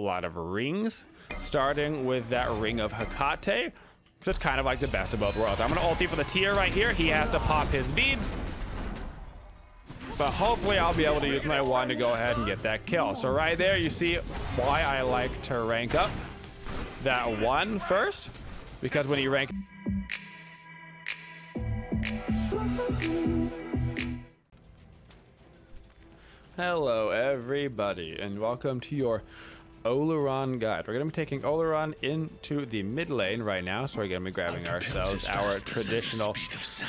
a lot of rings, starting with that ring of Hecate. So it's kind of like the best of both worlds. I'm gonna ulti for the tier right here. He has to pop his beads, but hopefully I'll be able to use my wand to go ahead and get that kill. So right there, you see why I like to rank up that one first, because when you rank... Hello everybody, and welcome to your Olorun guide. We're going to be taking Olorun into the mid lane right now, so we're going to be grabbing ourselves our traditional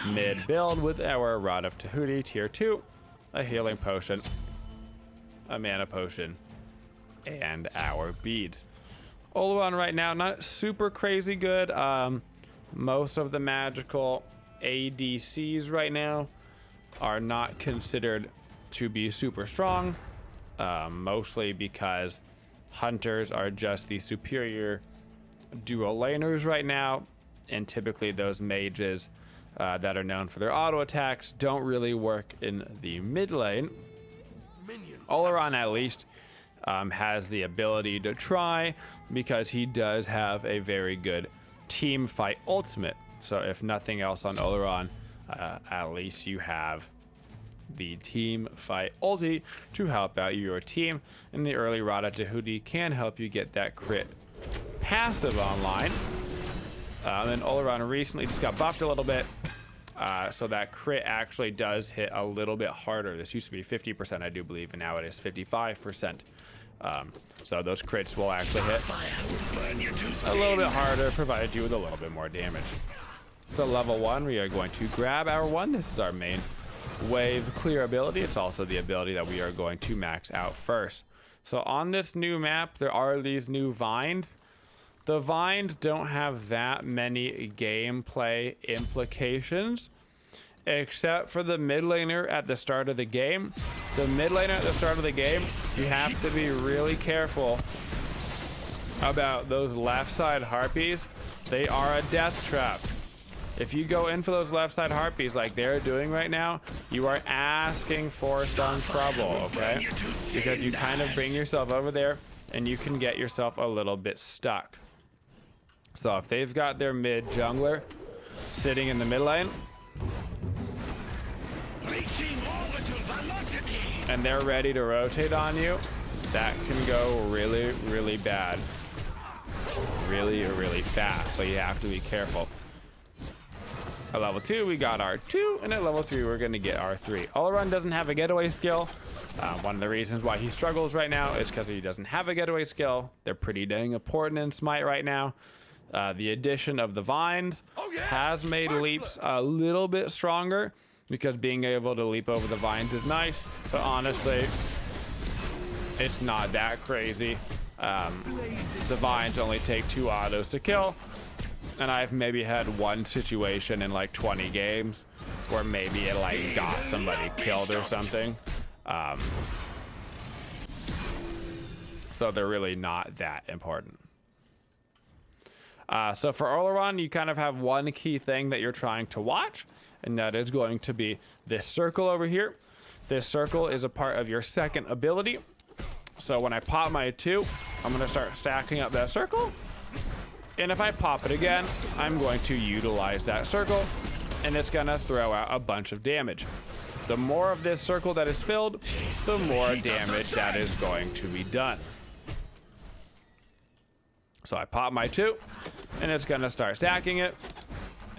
mid build with our Rod of Tahuti tier 2, a healing potion, a mana potion, and our beads. Olorun right now, not super crazy good. Most of the magical ADCs right now are not considered to be super strong, mostly because hunters are just the superior dual laners right now, and typically those mages that are known for their auto attacks don't really work in the mid lane. Olorun at least has the ability to try, because he does have a very good team fight ultimate. So if nothing else on Olorun, at least you have the team fight ulti to help out your team, and the early Rod of Tahuti can help you get that crit passive online. And Olorun recently just got buffed a little bit, so that crit actually does hit a little bit harder. This used to be 50%, I do believe, and now it is 55%. So those crits will actually hit a little bit harder, provided you with a little bit more damage. So level 1, we are going to grab our one. This is our main wave clear ability. It's also the ability that we are going to max out first. So on this new map, there are these new vines. The vines don't have that many gameplay implications, except for the mid laner at the start of the game. The mid laner at the start of the game, you have to be really careful about those left side harpies. They are a death trap. If you go in for those left side harpies like they're doing right now, you are asking for some trouble, okay? Because you kind of bring yourself over there and you can get yourself a little bit stuck. So if they've got their mid jungler sitting in the mid lane and they're ready to rotate on you, that can go really, really bad. Really, really fast. So you have to be careful. At level 2, we got our 2, and at level 3, we're going to get our 3. Olorun doesn't have a getaway skill. One of the reasons why he struggles right now is because he doesn't have a getaway skill. They're pretty dang important in Smite right now. The addition of the vines has made leaps a little bit stronger, because being able to leap over the vines is nice, but honestly, it's not that crazy. The vines only take 2 autos to kill. And I've maybe had one situation in like 20 games where maybe it like got somebody killed or something. So they're really not that important. So for Olorun, you kind of have one key thing that you're trying to watch, and that is going to be this circle over here. This circle is a part of your second ability. So when I pop my 2, I'm going to start stacking up that circle. And if I pop it again, I'm going to utilize that circle, and it's going to throw out a bunch of damage. The more of this circle that is filled, the more damage that is going to be done. So I pop my 2, and it's going to start stacking it.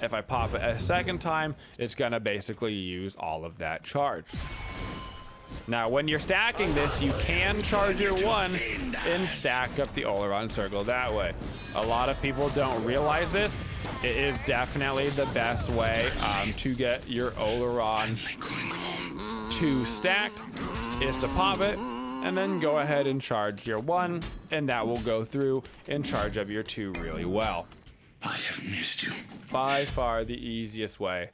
If I pop it a second time, it's going to basically use all of that charge. Now, when you're stacking this, you can charge your 1 and stack up the Olorun circle that way. A lot of people don't realize this. It is definitely the best way to get your Olorun to stacked, is to pop it and then go ahead and charge your 1, and that will go through and charge up your 2 really well. I have missed you. By far the easiest way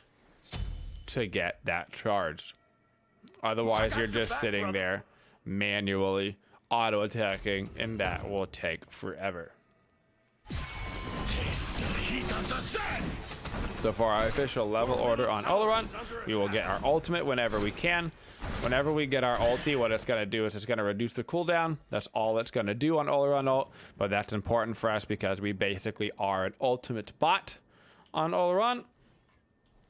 to get that charged. Otherwise, you're just sitting there manually auto attacking, and that will take forever. Taste the heat of the sun. So for our official level order on Olorun, we will get our ultimate whenever we can. Whenever we get our ulti, what it's going to do is it's going to reduce the cooldown. That's all it's going to do on Olorun ult, but that's important for us because we basically are an ultimate bot on Olorun,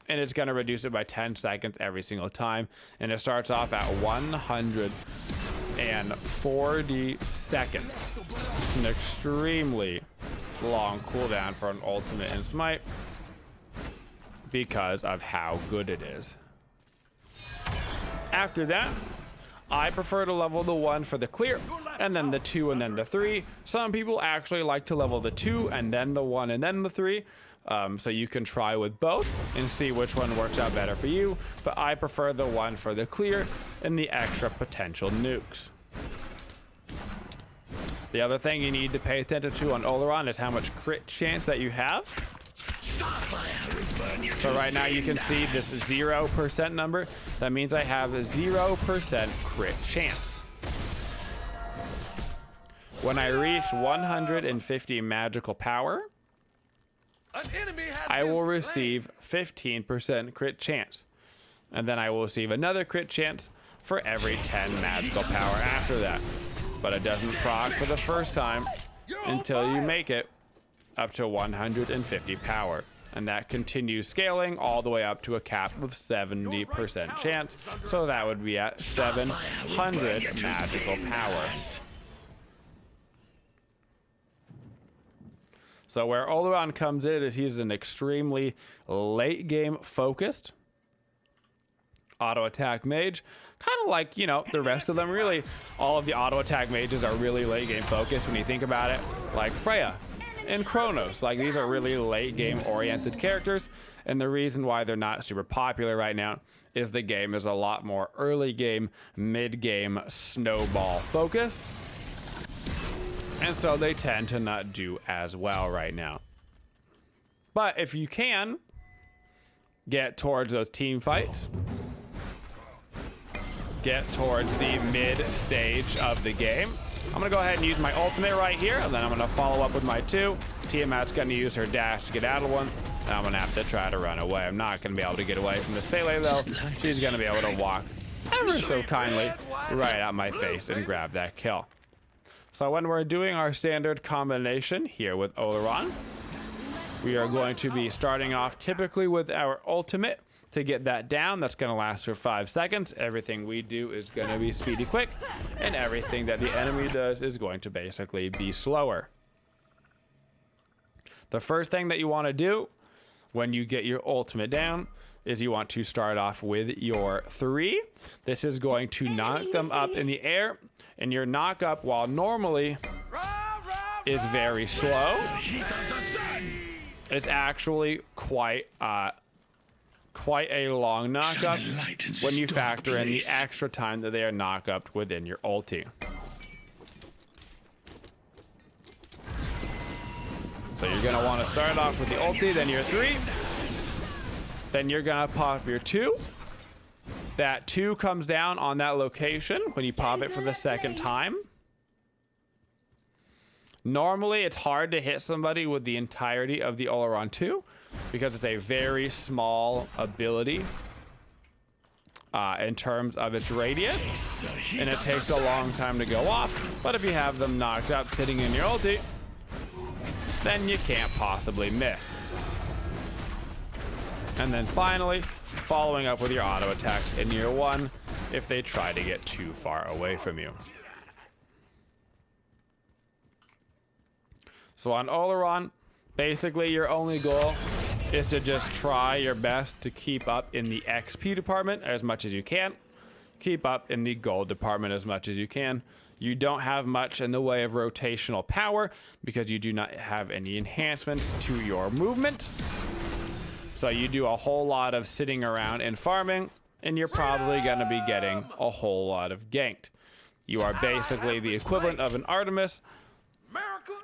and it's going to reduce it by 10 seconds every single time, and it starts off at 140 seconds. An extremely long cooldown for an ultimate in Smite because of how good it is. After that, I prefer to level the 1 for the clear, and then the 2 and then the 3. Some people actually like to level the 2 and then the 1 and then the 3. So you can try with both and see which one works out better for you, but I prefer the 1 for the clear and the extra potential nukes. The other thing you need to pay attention to on Olorun is how much crit chance that you have. So right now you can see this 0% number. That means I have a 0% crit chance. When I reach 150 magical power, I will receive 15% crit chance. And then I will receive another crit chance for every 10 magical power after that. But it doesn't proc for the first time until you make it up to 150 power. And that continues scaling all the way up to a cap of 70% chance. So that would be at 700 magical power. So where Olorun comes in is he's an extremely late game focused auto attack mage. Kind of like, you know, the rest of them. Really, all of the auto attack mages are really late game focused when you think about it. Like Freya and Kronos, like these are really late game oriented characters, and the reason why they're not super popular right now is the game is a lot more early game, mid game snowball focus, and so they tend to not do as well right now. But if you can get towards those team fights, get towards the mid stage of the game, I'm gonna go ahead and use my ultimate right here, and then I'm gonna follow up with my 2. Tiamat's gonna use her dash to get out of one, and I'm gonna have to try to run away. I'm not gonna be able to get away from this Pele though. She's gonna be able to walk ever so kindly right at my face and grab that kill. So when we're doing our standard combination here with Olorun, we are going to be starting off typically with our ultimate to get that down. That's going to last for 5 seconds. Everything we do is going to be speedy quick, and everything that the enemy does is going to basically be slower. The first thing that you want to do when you get your ultimate down is you want to start off with your 3. This is going to knock them up in the air, and your knock up, while normally is very slow, it's actually quite a long knock up when you factor in the extra time that they are knock up within your ulti. So you're gonna want to start off with the ulti, then your 3, then you're gonna pop your 2. That 2 comes down on that location when you pop it for the second time. Normally it's hard to hit somebody with the entirety of the Olorun 2 because it's a very small ability in terms of its radius, and it takes a long time to go off. But if you have them knocked up sitting in your ulti, then you can't possibly miss. And then finally, following up with your auto attacks in year 1 if they try to get too far away from you. So on Olorun, basically your only goal is to just try your best to keep up in the XP department as much as you can. Keep up in the gold department as much as you can. You don't have much in the way of rotational power because you do not have any enhancements to your movement. So you do a whole lot of sitting around and farming, and you're probably going to be getting a whole lot of ganked. You are basically the equivalent of an Artemis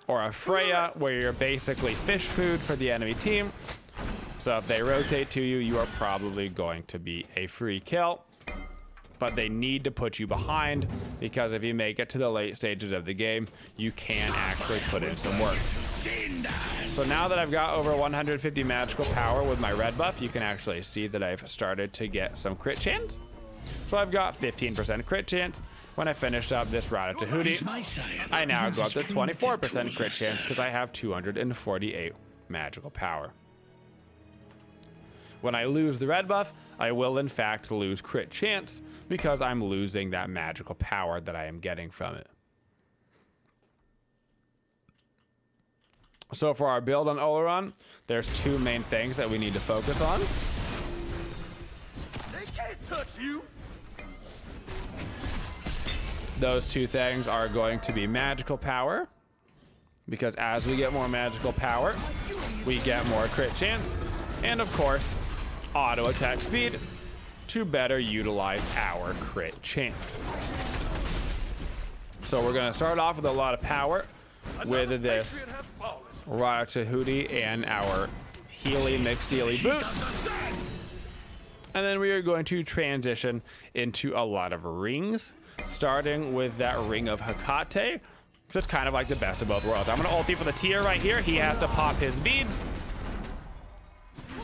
or a Freya, where you're basically fish food for the enemy team. So if they rotate to you, you are probably going to be a free kill. but they need to put you behind, because if you make it to the late stages of the game, you can actually put in some work. So now that I've got over 150 magical power with my red buff, you can actually see that I've started to get some crit chance. So I've got 15% crit chance. When I finished up this Ratatouille, I now go up to 24% crit chance because I have 248 magical power. When I lose the red buff, I will in fact lose crit chance because I'm losing that magical power that I am getting from it. So for our build on Olorun, there's two main things that we need to focus on. They can't touch you. Those two things are going to be magical power, because as we get more magical power, we get more crit chance, and of course, auto attack speed to better utilize our crit chance. So we're going to start off with a lot of power with this Ratatouille and our Healy McSteely boots. And then we are going to transition into a lot of rings, starting with that ring of Hecate. So it's kind of like the best of both worlds. I'm going to ulti for the tier right here. He has to pop his beads,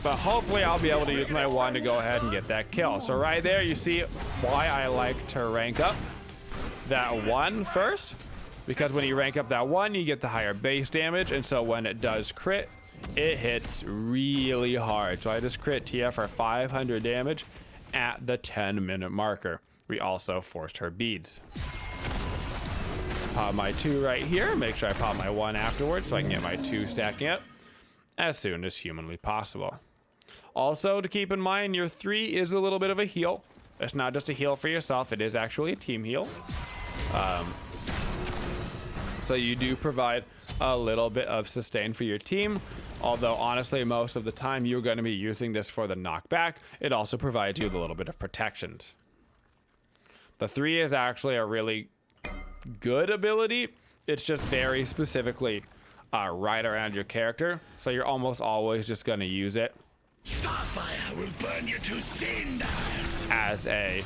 but hopefully I'll be able to use my one to go ahead and get that kill. So right there, you see why I like to rank up that one first, because when you rank up that one, you get the higher base damage, and so when it does crit, it hits really hard. So I just crit Tia for 500 damage at the 10-minute marker. We also forced her beads. Pop my 2 right here. Make sure I pop my 1 afterwards so I can get my 2 stacking up as soon as humanly possible. Also, to keep in mind, your 3 is a little bit of a heal. It's not just a heal for yourself, it is actually a team heal. So you do provide a little bit of sustain for your team, although honestly most of the time you're going to be using this for the knockback. It also provides you with a little bit of protections. The 3 is actually a really good ability. It's just very specifically right around your character, so you're almost always just going to use it as a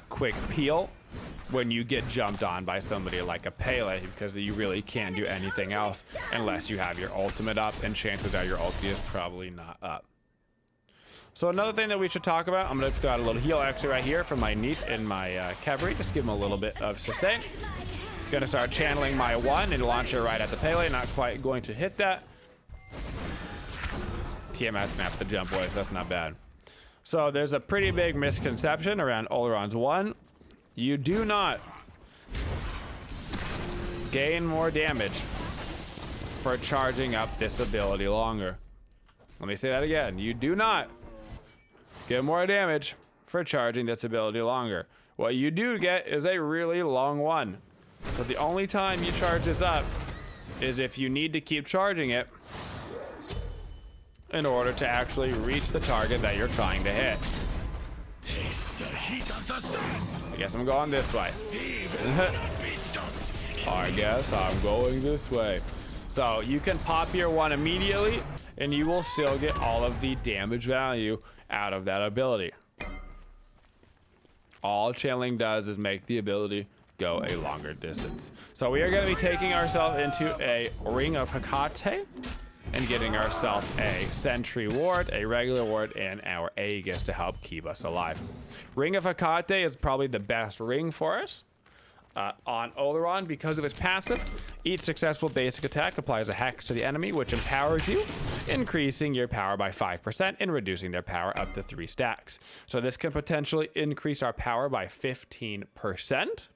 quick peel when you get jumped on by somebody like a Pele, because you really can't do anything else unless you have your ultimate up, and chances are your ulti is probably not up. So another thing that we should talk about, I'm going to throw out a little heal extra right here from my Neith and my Kebri, just give him a little bit of sustain. Going to start channeling my 1 and launch it right at the Pele, not quite going to hit that. TMS snapped the jump boys, that's not bad. So there's a pretty big misconception around Olorun's 1. You do not gain more damage for charging up this ability longer. Let me say that again. You do not get more damage for charging this ability longer. What you do get is a really long one. So the only time you charge this up is if you need to keep charging it in order to actually reach the target that you're trying to hit. I guess I'm going this way. I guess I'm going this way. So you can pop your 1 immediately and you will still get all of the damage value out of that ability. All channeling does is make the ability go a longer distance. So we are going to be taking ourselves into a ring of Hecate and getting ourselves a sentry ward, a regular ward, and our Aegis to help keep us alive. Ring of Hecate is probably the best ring for us on Olorun because of its passive. Each successful basic attack applies a hex to the enemy, which empowers you, increasing your power by 5% and reducing their power up to 3 stacks. So this can potentially increase our power by 15%.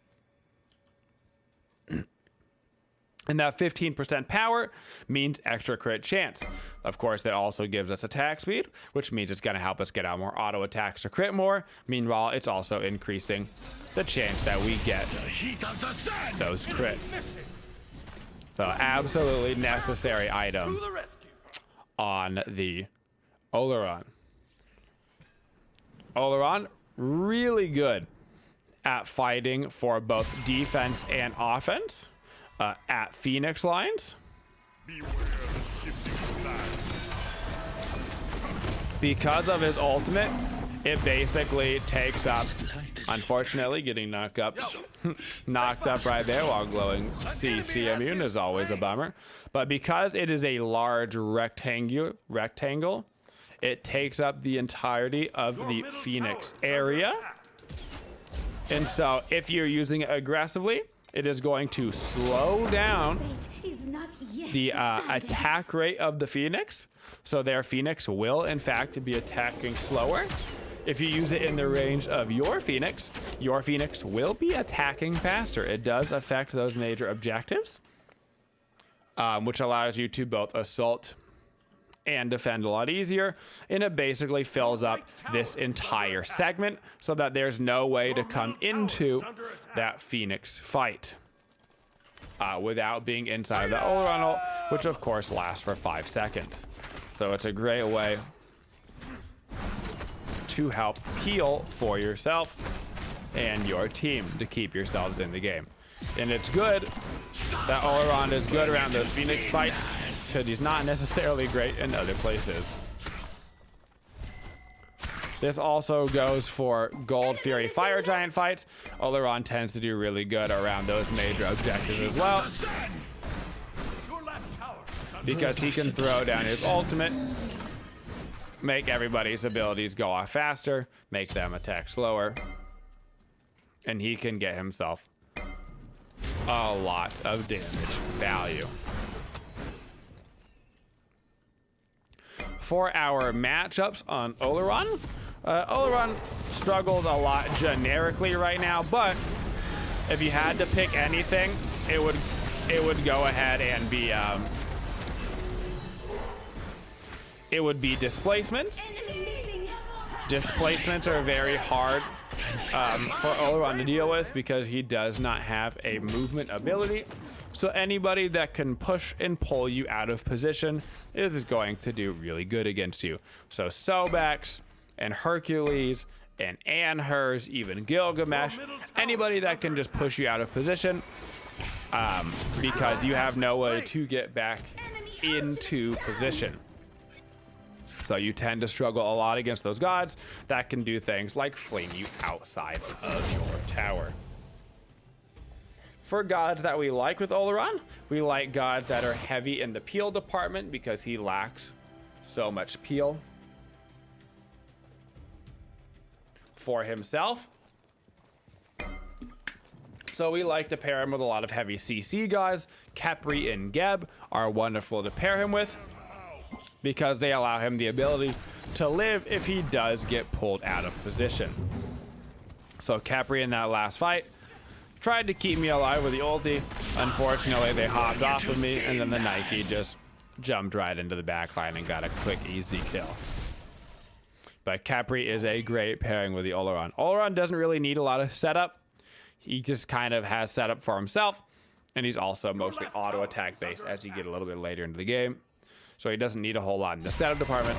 And that 15% power means extra crit chance. Of course, that also gives us attack speed, which means it's going to help us get out more auto attacks to crit more. Meanwhile, it's also increasing the chance that we get those crits. So absolutely necessary item on the Olorun. Olorun, really good at fighting for both defense and offense. At Phoenix lines. Because of his ultimate, it basically takes up Unfortunately, getting knocked up right there while glowing CC immune is always a bummer. But because it is a large rectangle, it takes up the entirety of the Phoenix area. And so if you're using it aggressively, it is going to slow down the attack rate of the Phoenix. So their Phoenix will, in fact, be attacking slower. If you use it in the range of your Phoenix will be attacking faster. It does affect those major objectives, which allows you to both assault and defend a lot easier. And it basically fills up this entire segment so that there's no way to come into that Phoenix fight without being inside of the Olorun ult, which of course lasts for 5 seconds. So it's a great way to help peel for yourself and your team to keep yourselves in the game. And it's good that Olorun is good around those Phoenix fights because he's not necessarily great in other places. This also goes for Gold Fury Fire Giant fights. Olorun tends to do really good around those major objectives as well, because he can throw down his ultimate, make everybody's abilities go off faster, make them attack slower, and he can get himself a lot of damage value. For our matchups on Olorun, Olorun struggles a lot generically right now, but if you had to pick anything, it would go ahead and be it would be displacements. Displacements are very hard for Olorun to deal with because he does not have a movement ability. So anybody that can push and pull you out of position is going to do really good against you. So Sobeks and Hercules and Anhurs, even Gilgamesh, anybody that can just push you out of position because you have no way to get back into position. So you tend to struggle a lot against those gods that can do things like flame you outside of your tower. For gods that we like with Olorun, we like gods that are heavy in the peel department because he lacks so much peel for himself. So we like to pair him with a lot of heavy CC gods. Khepri and Geb are wonderful to pair him with because they allow him the ability to live if he does get pulled out of position. So Khepri in that last fight tried to keep me alive with the ulti. Unfortunately, they hopped off of me, and then the Nike just jumped right into the backline and got a quick, easy kill. But Khepri is a great pairing with the Olorun. Olorun doesn't really need a lot of setup. He just kind of has setup for himself, and he's also mostly auto attack based as you get a little bit later into the game. So he doesn't need a whole lot in the setup department.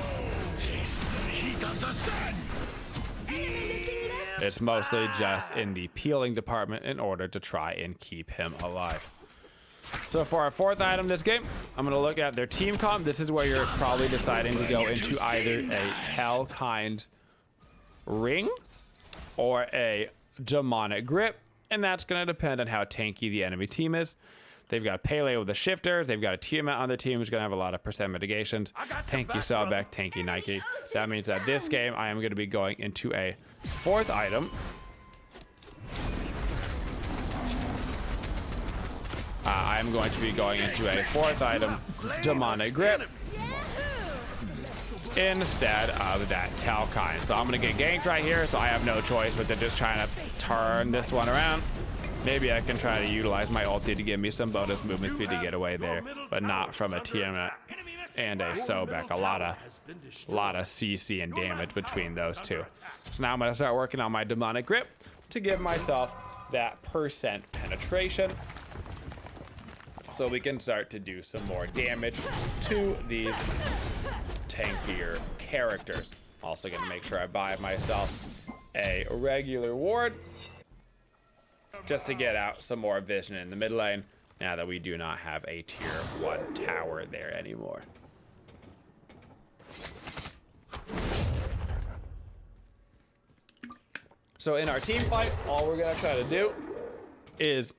It's mostly just in the peeling department in order to try and keep him alive. So for our fourth item this game, I'm going to look at their team comp. This is where you're probably deciding to go into either a Tell-kind ring or a demonic grip, and that's going to depend on how tanky the enemy team is. They've got Pele with a shifter. They've got a Tiamat on the team who's going to have a lot of percent mitigations. Tanky Sobek, tanky Nike. That means that this game I am going to be going into a fourth item. I'm going to be going into a fourth item, Demonic Grip, instead of that Tell-kind. So I'm going to get ganked right here, so I have no choice but to just try to turn this one around. Maybe I can try to utilize my ulti to give me some bonus movement speed to get away there, but not from a Tiamat and a Sobek. A lot of CC and damage between those two. So now I'm going to start working on my Demonic Grip to give myself that percent penetration so we can start to do some more damage to these tankier characters. Also going to make sure I buy myself a regular ward just to get out some more vision in the mid lane now that we do not have a tier 1 tower there anymore. So in our team fights, all we're gonna try to do is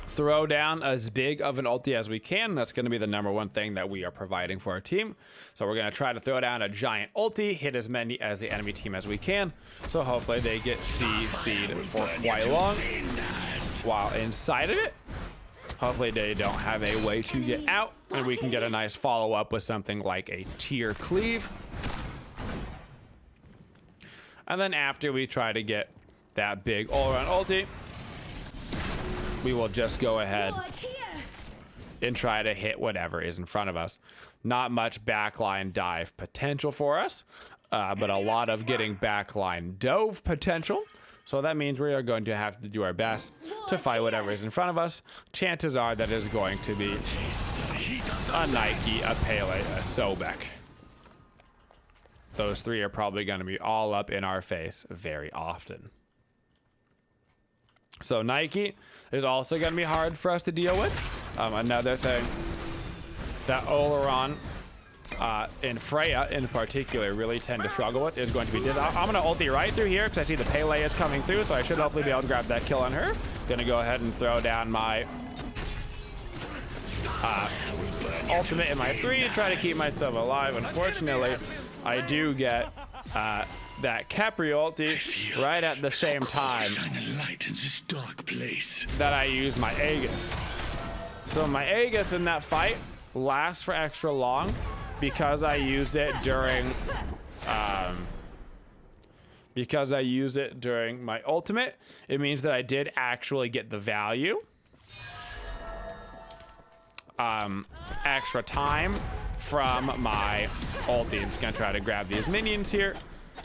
throw down as big of an ulti as we can. That's going to be the #1 thing that we are providing for our team. So we're going to try to throw down a giant ulti, hit as many as the enemy team as we can. So hopefully they get CC'd for quite long while inside of it. Hopefully they don't have a way to get out, and we can get a nice follow-up with something like a tier cleave. And then after we try to get that big all-around ulti, we will just go ahead and try to hit whatever is in front of us. Not much backline dive potential for us, but a lot of getting backline dove potential. So that means we are going to have to do our best to fight whatever is in front of us. Chances are that is going to be a Nike, a Pele, a Sobek. Those three are probably going to be all up in our face very often. So Nike is also going to be hard for us to deal with. Another thing that Olorun and Freya in particular really tend to struggle with is going to be this. I'm going to ulti right through here because I see the Pele is coming through, so I should hopefully be able to grab that kill on her. Going to go ahead and throw down my ultimate in my 3 to try to keep myself alive. Unfortunately, I do get that Capri ulti right at the same time that I use my Aegis. So my Aegis in that fight lasts for extra long because I used it during my ultimate. It means that I did actually get the value, extra time from my ulti. I'm just gonna try to grab these minions here,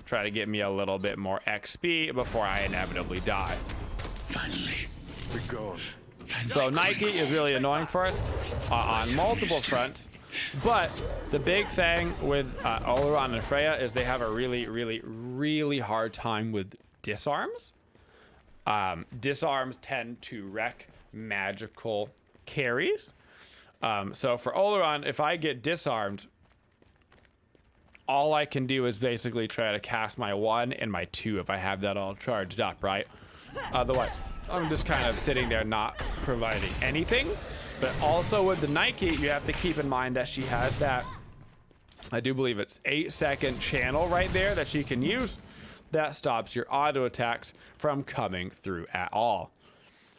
try to get me a little bit more XP before I inevitably die. Finally, we're gone. So Nike is really annoying for us on multiple fronts, but the big thing with Olorun and Freya is they have a really hard time with disarms. Disarms tend to wreck magical carries. So for Olorun, if I get disarmed, all I can do is basically try to cast my 1 and my 2 if I have that all charged up, right? Otherwise, I'm just kind of sitting there not providing anything. But also with the Nike, you have to keep in mind that she has that, I do believe it's 8-second channel right there that she can use. That stops your auto attacks from coming through at all.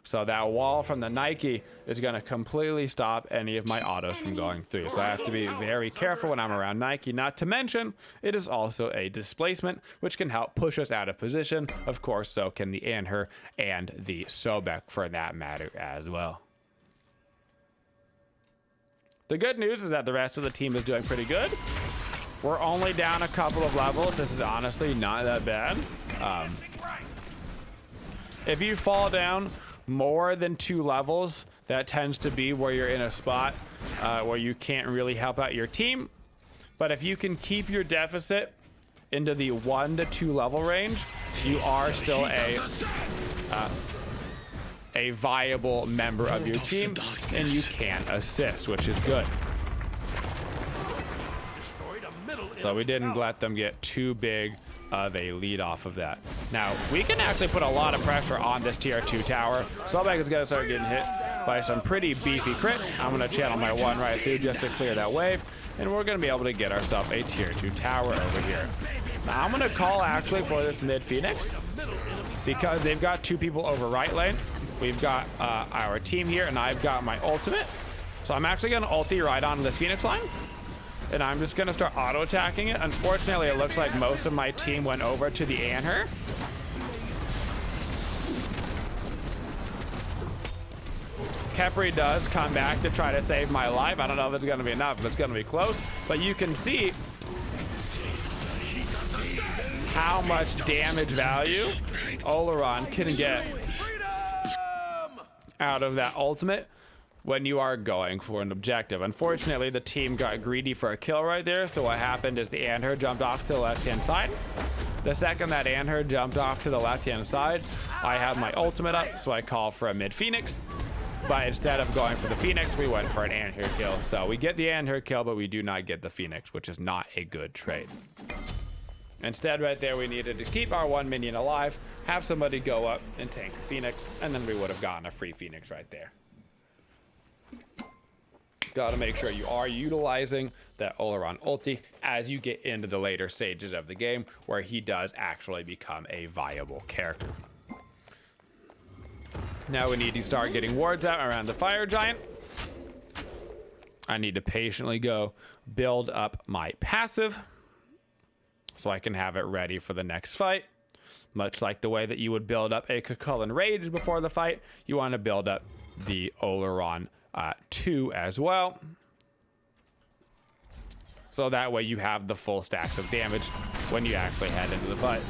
So that wall from the Nike is going to completely stop any of my autos from going through. So I have to be very careful when I'm around Nike. Not to mention, it is also a displacement, which can help push us out of position. Of course, so can the Anher and the Sobek for that matter as well. The good news is that the rest of the team is doing pretty good. We're only down a couple of levels. This is honestly not that bad. If you fall down more than 2 levels, that tends to be where you're in a spot where you can't really help out your team. But if you can keep your deficit into the 1 to 2 level range, you are still a viable member of your team, and you can assist, which is good. So we didn't let them get too big of a lead off of that. Now we can actually put a lot of pressure on this tier 2 tower. Sobek is gonna start getting hit by some pretty beefy crits. I'm gonna channel my 1 right through just to clear that wave, and we're gonna be able to get ourselves a tier 2 tower over here. Now I'm gonna call actually for this mid Phoenix because they've got 2 people over right lane. We've got our team here, and I've got my ultimate. So I'm actually gonna ulti right on this Phoenix line, and I'm just gonna start auto attacking it. Unfortunately, it looks like most of my team went over to the Anher. Kepri does come back to try to save my life. I don't know if it's gonna be enough, but it's gonna be close. But you can see how much damage value Olorun can get out of that ultimate when you are going for an objective. Unfortunately, the team got greedy for a kill right there, so what happened is the Anher jumped off to the left-hand side. The second that Anher jumped off to the left-hand side, I have my ultimate up, so I call for a mid-Phoenix. But instead of going for the Phoenix, we went for an Anher kill. So we get the Anher kill, but we do not get the Phoenix, which is not a good trade. Instead, right there, we needed to keep our one minion alive, have somebody go up and tank Phoenix, and then we would have gotten a free Phoenix right there. Gotta make sure you are utilizing that Olorun ulti as you get into the later stages of the game, where he does actually become a viable character. Now we need to start getting wards out around the fire giant. I need to patiently go build up my passive so I can have it ready for the next fight. Much like the way that you would build up a Cucullin Rage before the fight, you want to build up the Olorun 2 as well. So that way you have the full stacks of damage when you actually head into the fight.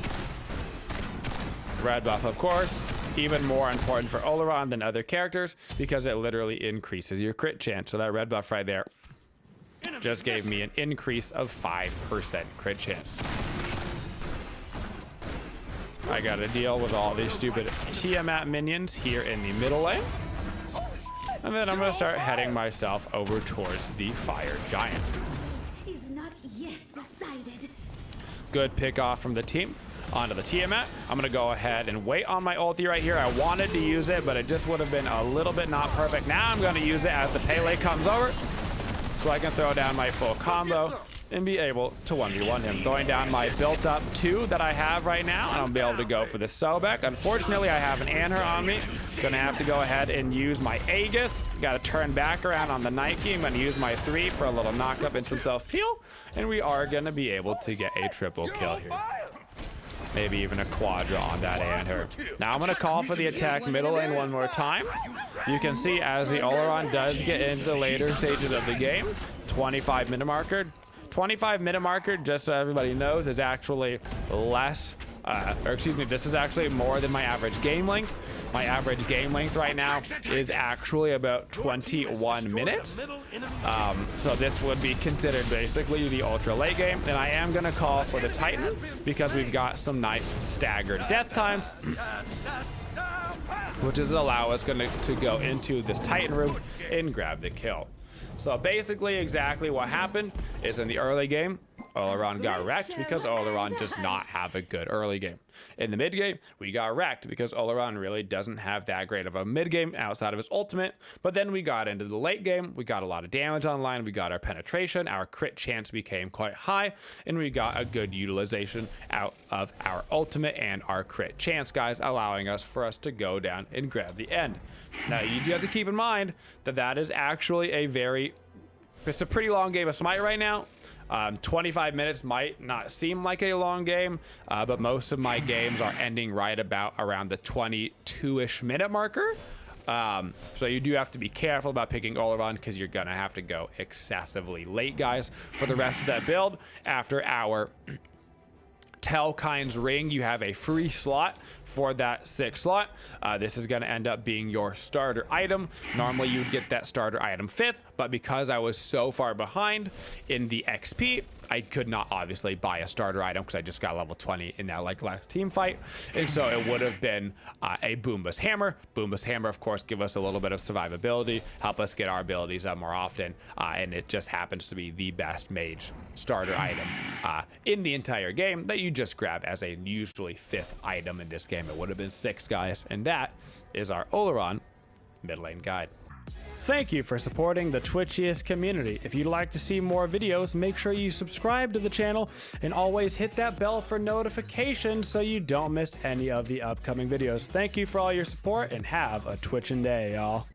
Red buff, of course, even more important for Olorun than other characters because it literally increases your crit chance. So that red buff right there just gave me an increase of 5% crit chance. I gotta deal with all these stupid Tiamat minions here in the middle lane. And then I'm gonna start heading myself over towards the fire giant. Is not yet decided. Good pick off from the team onto the Tiamat. I'm gonna go ahead and wait on my ulti right here. I wanted to use it, but it just would have been a little bit not perfect. Now I'm gonna use it as the Pele comes over, so I can throw down my full combo and be able to 1v1 him. Throwing down my built up 2 that I have right now, and I'll be able to go for the Sobek. Unfortunately, I have an Anher on me. Gonna have to go ahead and use my Aegis. Gotta turn back around on the Nike. I'm gonna use my 3 for a little knock up and some self peel, and we are gonna be able to get a triple kill here. Maybe even a quadra on that Anher. Now I'm gonna call for the attack middle lane one more time. You can see as the Olorun does get into the later stages of the game, 25 minute marker. 25 minute marker, just so everybody knows, is actually less, or excuse me, this is actually more than my average game length. My average game length right now is actually about 21 minutes. So this would be considered basically the ultra late game. And I am gonna call for the Titan because we've got some nice staggered death times, which is allow us to go into this Titan room and grab the kill. So basically exactly what happened is in the early game, Olorun got wrecked because Olorun does not have a good early game. In the mid game, we got wrecked because Olorun really doesn't have that great of a mid game outside of his ultimate. But then we got into the late game, we got a lot of damage online, we got our penetration, our crit chance became quite high, and we got a good utilization out of our ultimate and our crit chance, guys, allowing us to go down and grab the end. Now you do have to keep in mind that that is actually it's a pretty long game of Smite right now. 25 minutes might not seem like a long game, but most of my games are ending right around the 22-ish minute marker. So you do have to be careful about picking Olorun because you're gonna have to go excessively late, guys, for the rest of that build. After our Telkine's ring, you have a free slot for that 6th slot. This is going to end up being your starter item. Normally you would get that starter item 5th, but because I was so far behind in the XP, I could not obviously buy a starter item because I just got level 20 in that last team fight. And so it would have been a Boomba's Hammer. Boomba's Hammer, of course, give us a little bit of survivability, help us get our abilities up more often. And it just happens to be the best mage starter item in the entire game that you just grab as a usually 5th item in this game. It would have been 6, guys. And that is our Olorun mid lane guide. Thank you for supporting the Twitchiest community. If you'd like to see more videos, make sure you subscribe to the channel and always hit that bell for notifications so you don't miss any of the upcoming videos. Thank you for all your support and have a Twitchin' day, y'all.